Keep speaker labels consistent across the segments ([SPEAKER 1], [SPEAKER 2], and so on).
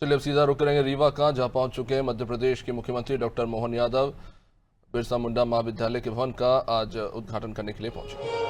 [SPEAKER 1] चलिए अब सीधा रुक करेंगे रीवा का, जहां पहुंच चुके हैं मध्य प्रदेश के मुख्यमंत्री डॉक्टर मोहन यादव। बिरसा मुंडा महाविद्यालय के भवन का आज उद्घाटन करने के लिए पहुंचे।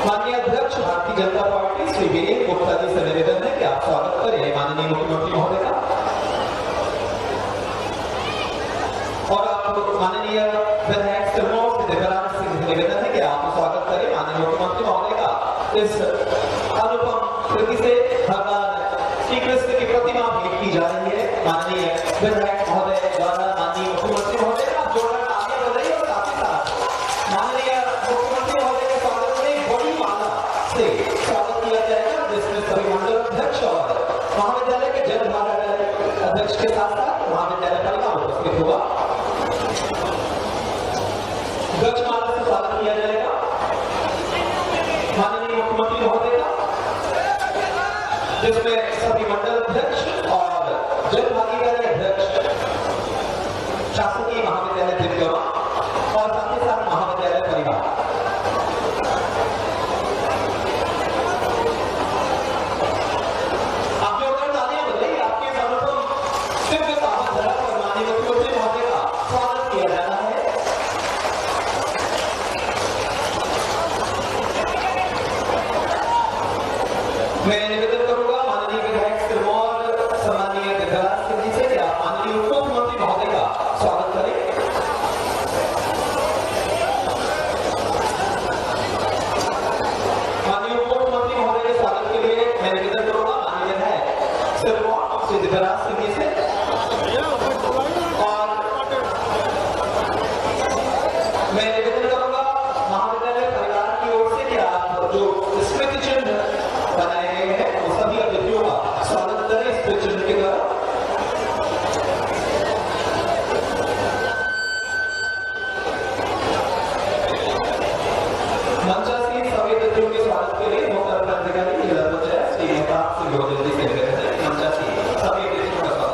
[SPEAKER 2] माननीय अध्यक्ष भारतीय जनता पार्टी श्री वीरेंद्र गुप्ता जी से निवेदन है कि आप स्वागत करें माननीय मुख्यमंत्री महोदय का। और आप माननीय विधायक सिरमौर से दिव्यराज सिंह से निवेदन है कि आप स्वागत करें माननीय मुख्यमंत्री महोदय का। इस अनुपम कृति से भगवान श्री कृष्ण की प्रतिमा भेंट की जा रही है। माननीय विधायक महोदय द्वारा माननीय मुख्यमंत्री महोदय का जोरदार तालियां बजाइए और साथ ही साथ माननीय मुख्यमंत्री महोदय के स्वागत में बड़ी माला से स्वागत किया जाएगा, जिसमें सभी मंडल अध्यक्ष और महाविद्यालय के जनभार अध्यक्ष के साथ साथ महाविद्यालय परिवार उपस्थित होगा। गजमाला से स्वागत किया जाएगा माननीय मुख्यमंत्री महोदय का, जिसमें सभी मंडल अध्यक्ष और जनभागीदारी अध्यक्ष, शासकीय महाविद्यालय दिव्यवा और साथ ही साथ महाविद्यालय परिवार। आप जोरदार तालियां बजाइए। आपके अनुपम दिव्य सामंत और माननीय मुख्यमंत्री महोदय का स्वागत किया जाना है। मैं निवेदन करूंगा माननीय विधायक सिरमौर सम्मानीय दिव्यराज सिंह जी से कि आप माननीय उप मुख्यमंत्री महोदय का स्वागत करें। माननीय उप मुख्यमंत्री महोदय के स्वागत के लिए मैं निवेदन करूंगा माननीय विधायक सिरमौर श्री दिव्यराज सिंह जी से। और मैं निवेदन करूंगा महाविद्यालय परिवार की ओर से कि आप जो स्मृति चिन्ह बनाए गए हैं वो सभी अतिथियों का स्वागत करें स्मृति चिन्ह के द्वारा। मंचासीन सभी अतिथियों के स्वागत के लिए मुख्य अधिकारी जिला पंचायत श्री महताब सिंह गोयल जी से निवेदन है। मंचासीन सभी अतिथियों का स्वागत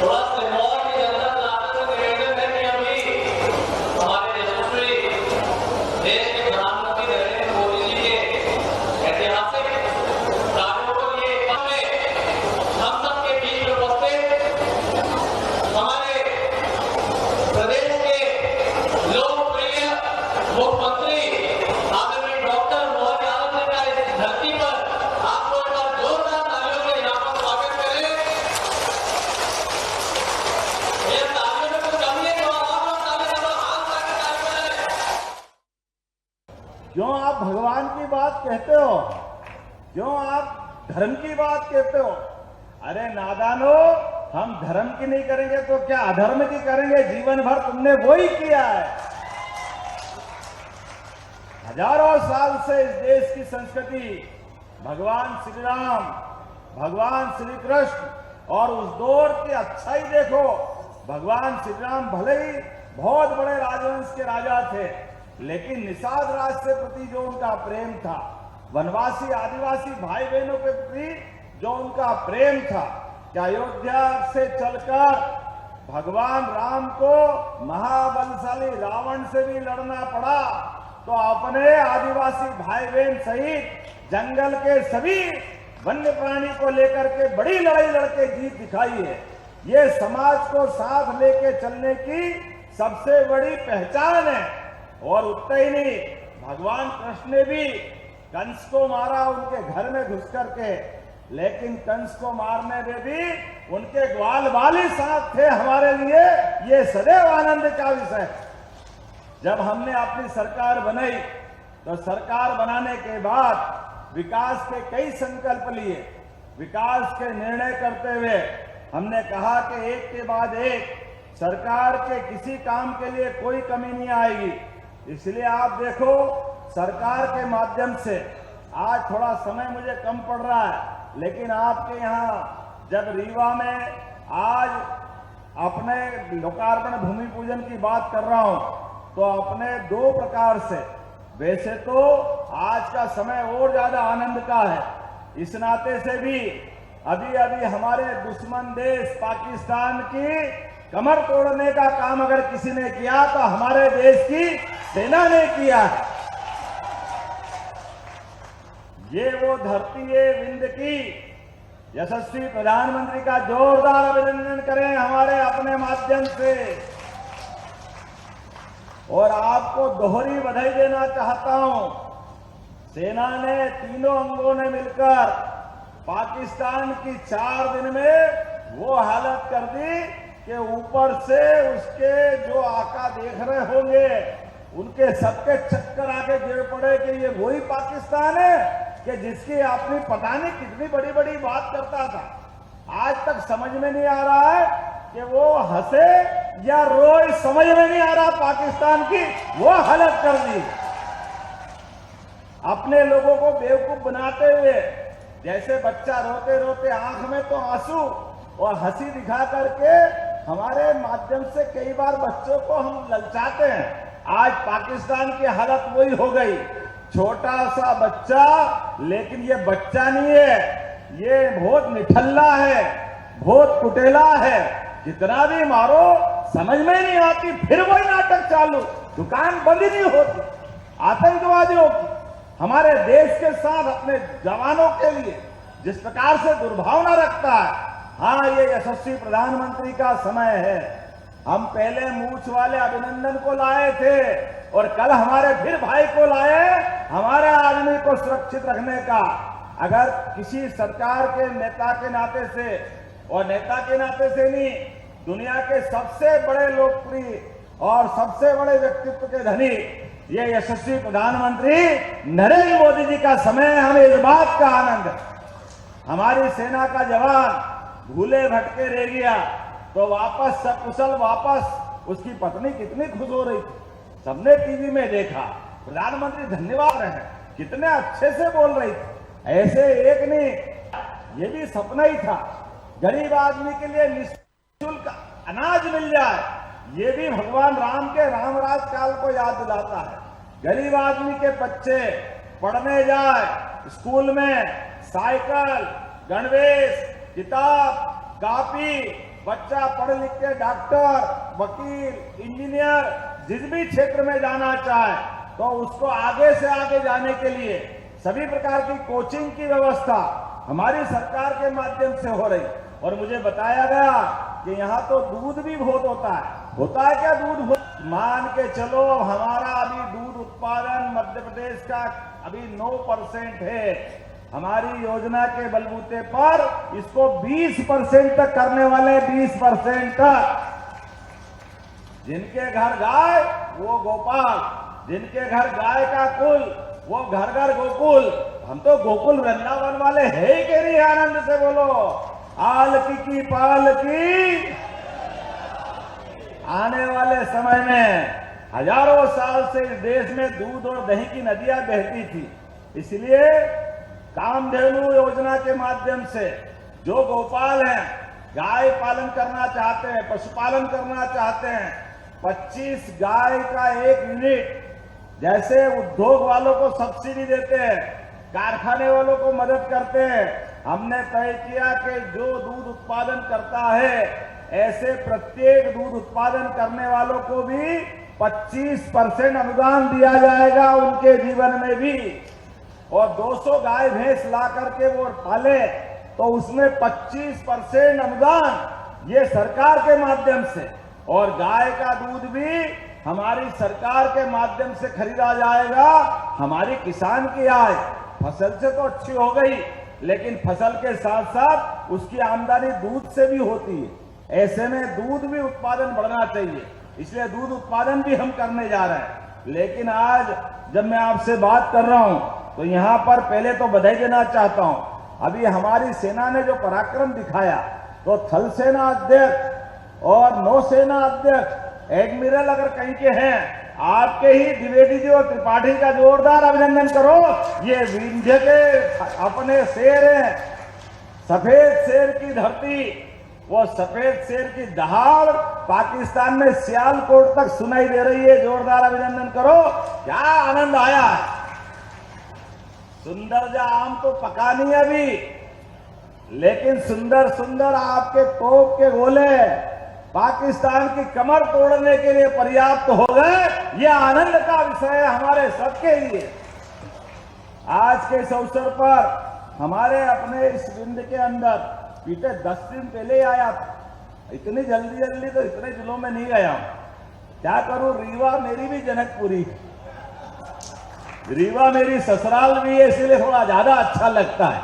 [SPEAKER 2] थोड़ा सिरमौर की जनता से निवेदन है कि अभी हमारे यशस्वी देश के प्रधानमंत्री नरेंद्र मोदी जी के ऐतिहासिक कार्यों को लिए हम सबके बीच में उपस्थित हमारे प्रदेश के लोकप्रिय मुख्यमंत्री आदरणीय डॉक्टर मोहन यादव जी का इस धरती पर आपको एक बार जोरदार तालियों से यहाँ पर स्वागत करें। ये तालियों में कुछ कमी है तो और तालियां तो हाथ ताकि ताली बजाएं।
[SPEAKER 3] क्यों आप भगवान की बात कहते हो? क्यों आप धर्म की बात कहते हो? अरे नादानो, हम धर्म की नहीं करेंगे तो क्या अधर्म की करेंगे? जीवन भर तुमने वही किया है। हजारों साल से इस देश की संस्कृति भगवान श्री राम, भगवान श्री कृष्ण और उस दौर की अच्छाई देखो। भगवान श्री राम भले ही बहुत बड़े राजवंश के राजा थे, लेकिन निषाद राज से प्रति जो उनका प्रेम था, वनवासी आदिवासी भाई बहनों के प्रति जो उनका प्रेम था, कि अयोध्या से चलकर भगवान राम को महाबलशाली रावण से भी लड़ना पड़ा तो अपने आदिवासी भाई बहन सहित जंगल के सभी वन्य प्राणी को लेकर के बड़ी लड़ाई लड़के जीत दिखाई है। ये समाज को साथ लेके चलने की सबसे बड़ी पहचान है। और उतना ही नहीं, भगवान कृष्ण ने भी कंस को मारा उनके घर में घुस करके, लेकिन कंस को मारने में भी उनके ग्वाल बाल ही साथ थे हमारे लिए। ये सदैव आनंद का विषय। जब हमने अपनी सरकार बनाई तो सरकार बनाने के बाद विकास के कई संकल्प लिए। विकास के निर्णय करते हुए हमने कहा कि एक के बाद एक सरकार के किसी काम के लिए कोई कमी नहीं आएगी। इसलिए आप देखो, सरकार के माध्यम से आज थोड़ा समय मुझे कम पड़ रहा है, लेकिन आपके यहाँ जब रीवा में आज अपने लोकार्पण भूमि पूजन की बात कर रहा हूं, तो अपने दो प्रकार से, वैसे तो आज का समय और ज्यादा आनंद का है, इस नाते से भी अभी अभी हमारे दुश्मन देश पाकिस्तान की कमर तोड़ने का काम अगर किसी ने किया तो हमारे देश की सेना ने किया है। ये वो धरती है विंध्य की। यशस्वी प्रधानमंत्री का जोरदार अभिनंदन करें हमारे अपने माध्यम से। और आपको दोहरी बधाई देना चाहता हूं। सेना ने तीनों अंगों ने मिलकर पाकिस्तान की 4 दिन में वो हालत कर दी कि ऊपर से उसके जो आका देख रहे होंगे उनके सबके चक्कर आके गिर पड़े कि ये वही पाकिस्तान है कि जिसकी अपनी पता नहीं कितनी बड़ी बड़ी बात करता था। आज तक समझ में नहीं आ रहा है कि वो हंसे या रोए, समझ में नहीं आ रहा। पाकिस्तान की वो हालत कर दी। अपने लोगों को बेवकूफ बनाते हुए, जैसे बच्चा रोते रोते आंख में तो आंसू और हंसी दिखा करके हमारे माध्यम से कई बार बच्चों को हम ललचाते हैं। आज पाकिस्तान की हालत वही हो गई। छोटा सा बच्चा, लेकिन ये बच्चा नहीं है, ये बहुत निठल्ला है, बहुत कुटेला है। कितना भी मारो समझ में नहीं आती, फिर वही नाटक चालू, दुकान बंद ही नहीं होती। आतंकवादियों की हमारे देश के साथ अपने जवानों के लिए जिस प्रकार से दुर्भावना रखता है, हाँ, ये यशस्वी प्रधानमंत्री का समय है। हम पहले मूछ वाले अभिनंदन को लाए थे और कल हमारे फिर भाई को लाए, हमारे आदमी को सुरक्षित रखने का। अगर किसी सरकार के नेता के नाते से, और नेता के नाते से नहीं, दुनिया के सबसे बड़े लोकप्रिय और सबसे बड़े व्यक्तित्व के धनी ये यशस्वी प्रधानमंत्री नरेंद्र मोदी जी का समय है। हमें इस बात का आनंद है। हमारी सेना का जवान भूले भटके रह गया तो वापस सकुशल वापस, उसकी पत्नी कितनी खुश हो रही थी, सबने टीवी में देखा। प्रधानमंत्री धन्यवाद रहे, कितने अच्छे से बोल रही थी। ऐसे एक नहीं, ये भी सपना ही था गरीब आदमी के लिए निःशुल्क अनाज मिल जाए। ये भी भगवान राम के रामराज काल को याद दिलाता है। गरीब आदमी के बच्चे पढ़ने जाए, स्कूल में साइकिल, गणवेश, किताब, कॉपी, बच्चा पढ़ लिख के डॉक्टर, वकील, इंजीनियर जिस भी क्षेत्र में जाना चाहे तो उसको आगे से आगे जाने के लिए सभी प्रकार की कोचिंग की व्यवस्था हमारी सरकार के माध्यम से हो रही। और मुझे बताया गया कि यहाँ तो दूध भी बहुत होता है क्या दूध? मान के चलो हमारा अभी दूध उत्पादन मध्य प्रदेश का अभी 9% है। हमारी योजना के बलबूते पर इसको 20% तक करने वाले, 20% तक। जिनके घर गाय वो गोपाल, जिनके घर गाय का कुल वो घर घर गोकुल। हम तो गोकुल वृंदावन वाले है ही के नहीं? आनंद से बोलो, आलकी की पालकी। आने वाले समय में हजारों साल से इस देश में दूध और दही की नदियां बहती थी, इसलिए कामधेनु योजना के माध्यम से जो गोपाल हैं, गाय पालन करना चाहते हैं, पशुपालन करना चाहते हैं, 25 गाय का 1 यूनिट, जैसे उद्योग वालों को सब्सिडी देते हैं, कारखाने वालों को मदद करते हैं, हमने तय किया कि जो दूध उत्पादन करता है ऐसे प्रत्येक दूध उत्पादन करने वालों को भी 25% अनुदान दिया जाएगा उनके जीवन में भी। और 200 गाय भैंस ला करके वो पाले तो उसमें 25% अनुदान ये सरकार के माध्यम से। और गाय का दूध भी हमारी सरकार के माध्यम से खरीदा जाएगा। हमारी किसान की आय फसल से तो अच्छी हो गई, लेकिन फसल के साथ साथ उसकी आमदनी दूध से भी होती है। ऐसे में दूध भी उत्पादन बढ़ना चाहिए, इसलिए दूध उत्पादन भी हम करने जा रहे हैं। लेकिन आज जब मैं आपसे बात कर रहा हूं तो यहां पर पहले तो बधाई देना चाहता हूं। अभी हमारी सेना ने जो पराक्रम दिखाया, तो थल सेना अध्यक्ष और नौसेना अध्यक्ष एडमिरल अगर कहीं के हैं, आपके ही द्विवेदी जी और त्रिपाठी का जोरदार अभिनंदन करो। ये विंध्य के अपने शेर हैं, सफेद शेर की धरती, वो सफेद शेर की दहाड़ पाकिस्तान में सियालकोट तक सुनाई दे रही है। जोरदार अभिनंदन करो, क्या आनंद आया है। सुंदर जा आम तो पका नहीं अभी, लेकिन सुंदर सुंदर आपके तोप के गोले पाकिस्तान की कमर तोड़ने के लिए पर्याप्त हो गए। यह आनंद का विषय है हमारे सबके लिए। आज के इस अवसर पर हमारे अपने इस विंध्य के अंदर बीते 10 दिन पहले आया था। इतनी जल्दी तो इतने जिलों में नहीं गया हूं। क्या करूं, रीवा मेरी भी जनकपुरी, रीवा मेरी ससुराल भी है, इसलिए थोड़ा ज्यादा अच्छा लगता है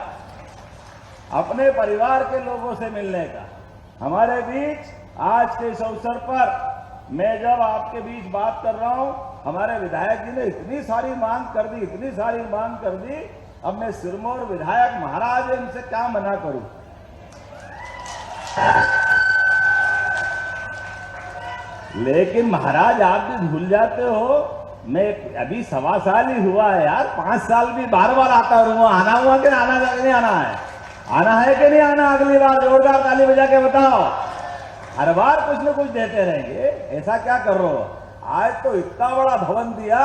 [SPEAKER 3] अपने परिवार के लोगों से मिलने का। हमारे बीच आज के इस अवसर पर मैं जब आपके बीच बात कर रहा हूं, हमारे विधायक जी ने इतनी सारी मांग कर दी, इतनी सारी मांग कर दी। अब मैं सिरमौर विधायक महाराज इनसे क्या मना करूं। लेकिन महाराज आप भी भूल जाते हो, मैं अभी 1.25 साल ही हुआ है यार, 5 साल भी बार बार आता रहूंगा। आना हुआ कि आना नहीं आना है? आना है कि नहीं आना? अगली बार जोरदार ताली बजा के बताओ। हर बार कुछ न कुछ देते रहेंगे, ऐसा क्या कर रहे हो? आज तो इतना बड़ा भवन दिया,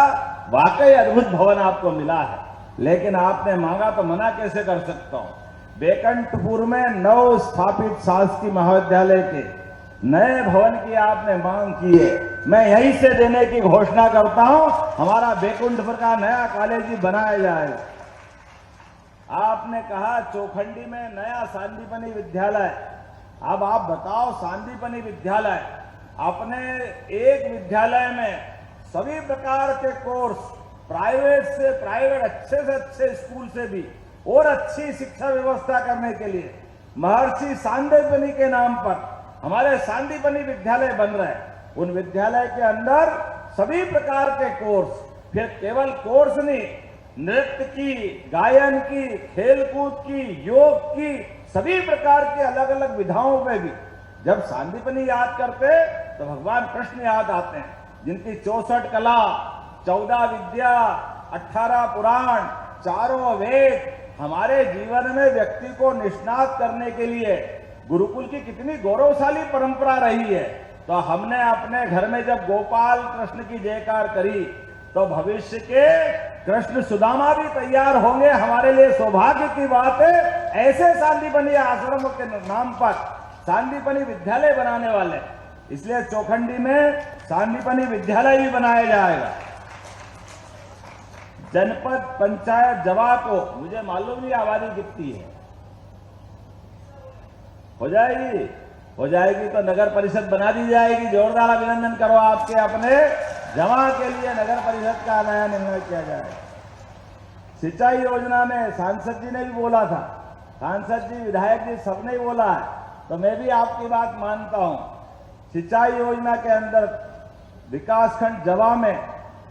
[SPEAKER 3] वाकई अद्भुत भवन आपको मिला है, लेकिन आपने मांगा तो मना कैसे कर सकता हूं। बेकंठपुर में नव स्थापित शासकीय महाविद्यालय के नए भवन की आपने मांग की है, मैं यहीं से देने की घोषणा करता हूं। हमारा बेकुंठपुर का नया कॉलेज भी बनाया जाएगा। आपने कहा चौखंडी में नया सांदीपनी विद्यालय। अब आप बताओ, सांदीपनी विद्यालय अपने एक विद्यालय में सभी प्रकार के कोर्स, प्राइवेट से प्राइवेट, अच्छे से अच्छे स्कूल से भी और अच्छी शिक्षा व्यवस्था करने के लिए महर्षि सांदीपनी के नाम पर हमारे सांदीपनी विद्यालय बन रहे हैं। उन विद्यालय के अंदर सभी प्रकार के कोर्स, फिर केवल कोर्स नहीं, नृत्य की, गायन की, खेलकूद की, योग की, सभी प्रकार की अलग अलग विधाओं में भी जब सांदीपनी याद करते तो भगवान कृष्ण याद आते हैं, जिनकी 64 कला, 14 विद्या, 18 पुराण, 4 वेद हमारे जीवन में व्यक्ति को निष्णात करने के लिए गुरुकुल की कितनी गौरवशाली परंपरा रही है। तो हमने अपने घर में जब गोपाल कृष्ण की जयकार करी, तो भविष्य के कृष्ण सुदामा भी तैयार होंगे। हमारे लिए सौभाग्य की बात है। ऐसे सांदीपनी आश्रम के नाम पर सांदीपनी विद्यालय बनाने वाले हैं। इसलिए चौखंडी में सांदीपनी विद्यालय भी बनाया जाएगा। जनपद पंचायत जवा को मुझे मालूम नहीं आबादी कितनी है, हो जाएगी तो नगर परिषद बना दी जाएगी। जोरदार अभिनंदन करो आपके अपने जमा के लिए नगर परिषद का नया निर्णय किया जाएगा। सिंचाई योजना में सांसद जी ने भी बोला था, सांसद जी विधायक जी सबने ही बोला है, तो मैं भी आपकी बात मानता हूं। सिंचाई योजना के अंदर विकासखंड जवा में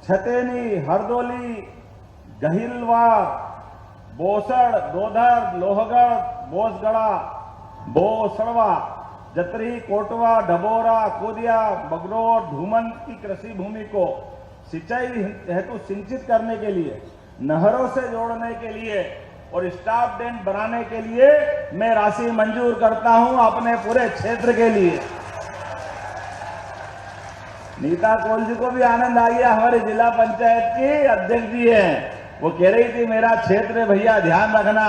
[SPEAKER 3] छतेनी, हरदोली, गहिलवार, बोसड़, दोधर, लोहगढ़, बोसगढ़ा, बोसड़वा, जतरी, कोटवा, डबोरा, कोदिया, बगरोर, धूमन की कृषि भूमि को सिंचाई हेतु सिंचित करने के लिए, नहरों से जोड़ने के लिए और स्टॉप डैम बनाने के लिए मैं राशि मंजूर करता हूं अपने पूरे क्षेत्र के लिए। नीता कोल जी को भी आनंद आ गया, हमारे जिला पंचायत की अध्यक्ष जी हैं, वो कह रही थी मेरा क्षेत्र है भैया ध्यान रखना।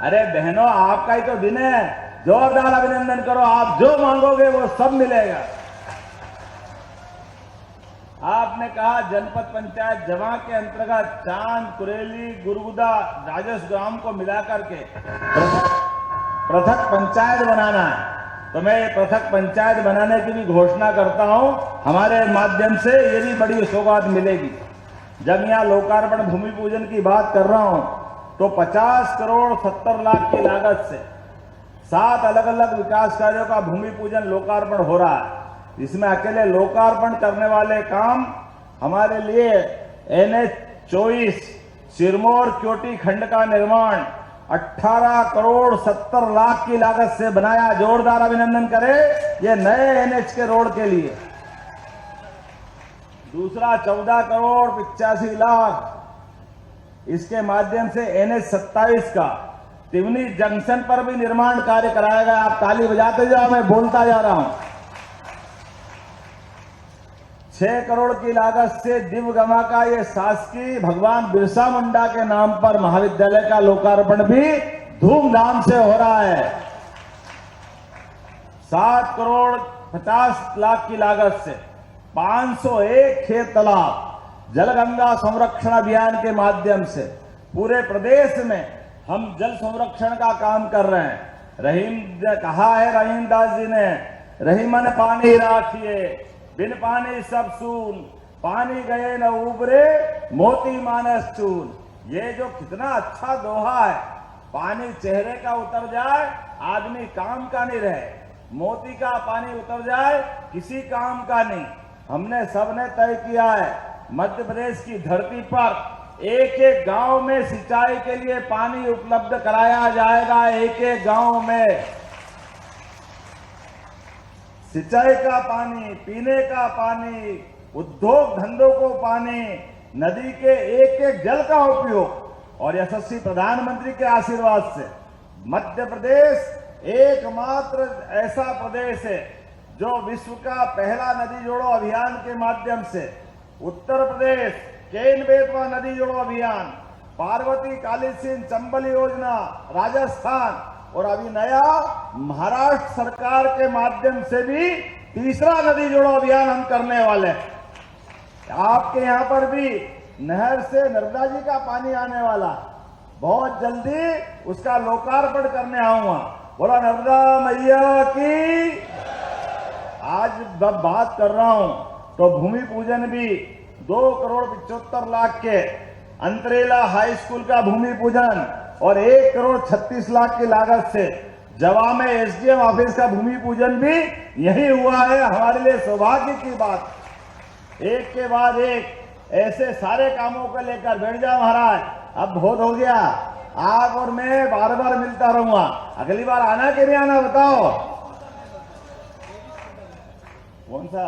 [SPEAKER 3] अरे बहनों, आपका ही तो दिन है, जोरदार अभिनंदन करो। आप जो मांगोगे वो सब मिलेगा। आपने कहा जनपद पंचायत जमा के अंतर्गत चांद, कुरेली, गुरगुदा, राजस ग्राम को मिलाकर के पृथक पंचायत बनाना है, तो मैं पृथक पंचायत बनाने की भी घोषणा करता हूं। हमारे माध्यम से ये भी बड़ी सौगात मिलेगी। जब यहां लोकार्पण भूमि पूजन की बात कर रहा हूं तो 50 करोड़ 70 लाख की लागत से 7 अलग अलग विकास कार्यों का भूमि पूजन लोकार्पण हो रहा है। इसमें अकेले लोकार्पण करने वाले काम हमारे लिए NH 24 सिरमौर क्योटी खंड का निर्माण 18 करोड़ 70 लाख की लागत से बनाया। जोरदार अभिनंदन करें ये नए NH के रोड के लिए। दूसरा 14 करोड़ 85 लाख इसके माध्यम से NH 27 का तिवनी जंक्शन पर भी निर्माण कार्य कराया गया। आप ताली बजाते जाओ, मैं बोलता जा रहा हूं। 6 करोड़ की लागत से दिवगमा का ये शासकीय भगवान बिरसा मुंडा के नाम पर महाविद्यालय का लोकार्पण भी धूमधाम से हो रहा है। 7 करोड़ 50 लाख की लागत से 501 खेत तालाब जलगंगा संरक्षण अभियान के माध्यम से पूरे प्रदेश में हम जल संरक्षण का काम कर रहे हैं। रहीम कहा है रहीम दास जी ने, रहीमन पानी राखिए बिन पानी सब सून, पानी गए न उबरे मोती मानस चून। ये जो कितना अच्छा दोहा है, पानी चेहरे का उतर जाए आदमी काम का नहीं रहे, मोती का पानी उतर जाए किसी काम का नहीं। हमने सबने तय किया है मध्य प्रदेश की धरती पर एक एक गांव में सिंचाई के लिए पानी उपलब्ध कराया जाएगा। एक एक गांव में सिंचाई का पानी, पीने का पानी, उद्योग धंधों को पानी, नदी के एक एक जल का उपयोग। और यशस्वी प्रधानमंत्री के आशीर्वाद से मध्य प्रदेश एकमात्र ऐसा प्रदेश है जो विश्व का पहला नदी जोड़ो अभियान के माध्यम से उत्तर प्रदेश केन बेतवा नदी जोड़ो अभियान, पार्वती काली सिंह चंबल योजना राजस्थान और अभी नया महाराष्ट्र सरकार के माध्यम से भी तीसरा नदी जोड़ो अभियान हम करने वाले हैं। आपके यहां पर भी नहर से नर्मदा जी का पानी आने वाला, बहुत जल्दी उसका लोकार्पण करने आऊंगा। बोला नर्मदा मैया की। आज जब बात कर रहा हूं तो भूमि पूजन भी 2 करोड़ 75 लाख के अंतरेला हाई स्कूल का भूमि पूजन और 1 करोड़ 36 लाख की लागत से जवा में SDM ऑफिस का भूमि पूजन भी यही हुआ है। हमारे लिए सौभाग्य की बात, एक के बाद एक ऐसे सारे कामों को लेकर बैठ जाओ महाराज। अब बहुत हो गया, आप और मैं बार बार मिलता रहूंगा। अगली बार आना कि नहीं आना बताओ। कौन सा?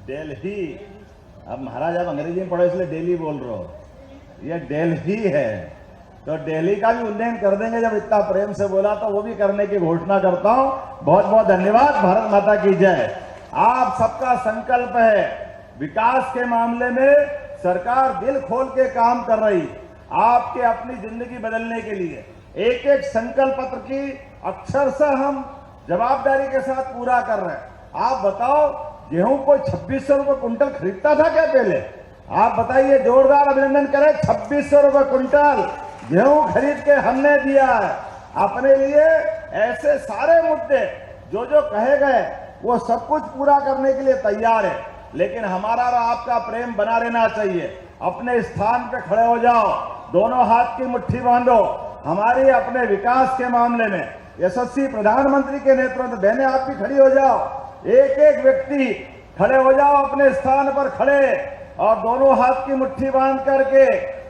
[SPEAKER 3] दिल्ली। अब महाराज आप अंग्रेजी में पढ़ो इसलिए दिल्ली बोल रहे हो, ये दिल्ली है। तो दिल्ली का भी उल्लेख कर देंगे, जब इतना प्रेम से बोला तो वो भी करने की घोषणा करता हूं। बहुत बहुत धन्यवाद। भारत माता की जय। आप सबका संकल्प है, विकास के मामले में सरकार दिल खोल के काम कर रही, आपके अपनी जिंदगी बदलने के लिए। एक एक संकल्प पत्र की अक्षरशः हम जवाबदारी के साथ पूरा कर रहे हैं। आप बताओ, गेहूं कोई 2600 रुपए कुंटल खरीदता था क्या पहले? आप बताइए, जोरदार अभिनंदन करें। 2600 रुपए कुंटल गेहूं खरीद के हमने दिया है अपने लिए। ऐसे सारे मुद्दे जो जो कहे गए वो सब कुछ पूरा करने के लिए तैयार है, लेकिन हमारा और आपका प्रेम बना रहना चाहिए। अपने स्थान पे खड़े हो जाओ, दोनों हाथ की मुट्ठी बांधो। हमारे अपने विकास के मामले में यशस्वी प्रधानमंत्री के नेतृत्व, बहने आप भी खड़ी हो जाओ, एक एक व्यक्ति खड़े हो जाओ अपने स्थान पर खड़े, और दोनों हाथ की मुट्ठी बांध करके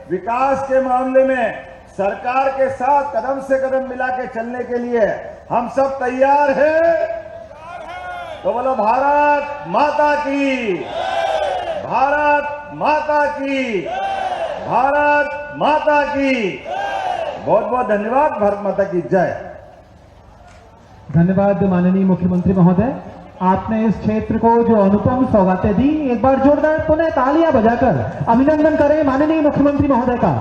[SPEAKER 3] विकास के मामले में सरकार के साथ कदम से कदम मिला के चलने के लिए हम सब तैयार हैं। तो बोलो भारत माता की, भारत माता की, भारत माता की। बहुत बहुत धन्यवाद। भारत माता की जय।
[SPEAKER 4] धन्यवाद माननीय मुख्यमंत्री महोदय, आपने इस क्षेत्र को जो अनुपम सौगातें दी, एक बार जोरदार पुनः तालियां बजाकर अभिनंदन करें माननीय मुख्यमंत्री महोदय का।